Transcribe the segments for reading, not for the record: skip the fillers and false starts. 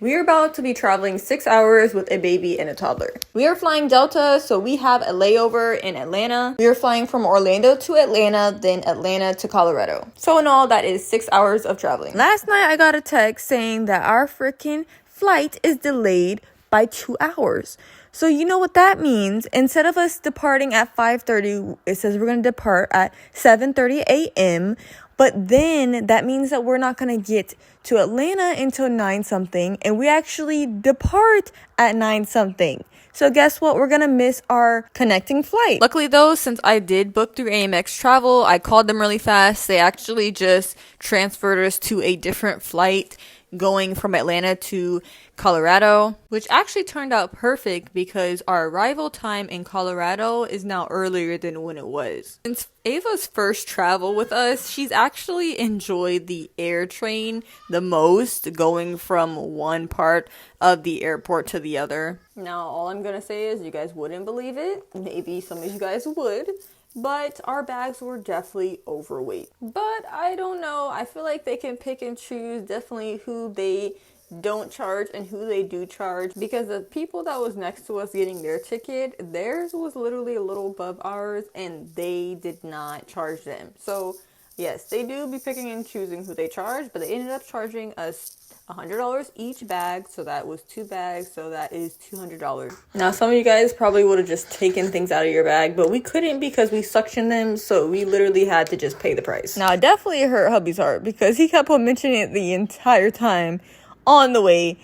We are about to be traveling 6 hours with a baby and a toddler. We are flying Delta, so we have a layover in Atlanta. We are flying from Orlando to Atlanta, then Atlanta to Colorado. So in all, that is 6 hours of traveling. Last night, I got a text saying that our freaking flight is delayed by 2 hours. So you know what that means? Instead of us departing at 5:30, it says we're going to depart at 7:30 a.m., but then that means that we're not going to get to Atlanta until 9 something, and we actually depart at 9 something. So guess what? We're going to miss our connecting flight. Luckily though, since I did book through AMX Travel, I called them really fast. They actually just transferred us to a different flight going from Atlanta to Colorado, which actually turned out perfect because our arrival time in Colorado is now earlier than when it was. Since Ava's first travel with us, she's actually enjoyed the air train the most, going from one part of the airport to the other. Now, all I'm gonna say is you guys wouldn't believe it. Maybe some of you guys would. But our bags were definitely overweight. But I don't know. I feel like they can pick and choose definitely who they don't charge and who they do charge, because the people that was next to us getting their ticket, theirs was literally a little above ours and they did not charge them. So yes, they do be picking and choosing who they charge, but they ended up charging us $100 each bag, so that was 2 bags, so that is $200. Now, some of you guys probably would have just taken things out of your bag, but we couldn't because we suctioned them, so we literally had to just pay the price. Now, it definitely hurt hubby's heart because he kept on mentioning it the entire time on the way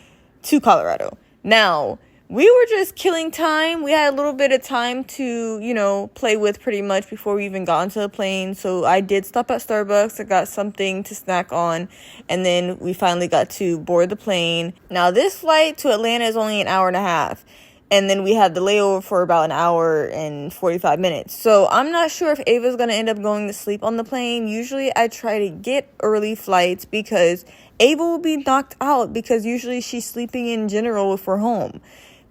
to Colorado. Now, we were just killing time. We had a little bit of time to, play with pretty much before we even got onto the plane. So I did stop at Starbucks. I got something to snack on. And then we finally got to board the plane. Now, this flight to Atlanta is only an hour and a half. And then we had the layover for about an hour and 45 minutes. So I'm not sure if Ava's going to end up going to sleep on the plane. Usually I try to get early flights because Ava will be knocked out because usually she's sleeping in general if we're home.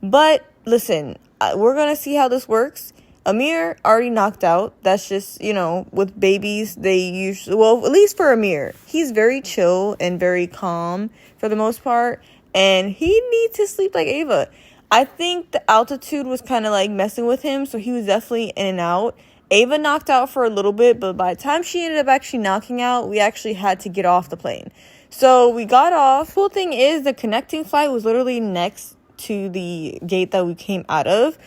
But listen, we're going to see how this works. Amir already knocked out. That's just, with babies, they usually, well, at least for Amir, he's very chill and very calm for the most part. And he needs to sleep like Ava. I think the altitude was kind of like messing with him. So he was definitely in and out. Ava knocked out for a little bit, but by the time she ended up actually knocking out, we actually had to get off the plane. So we got off. Cool thing is the connecting flight was literally next to the gate that we came out of.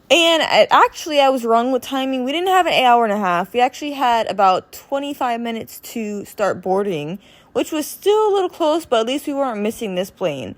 And I was wrong with timing. We didn't have an hour and a half. We actually had about 25 minutes to start boarding, which was still a little close, but at least we weren't missing this plane.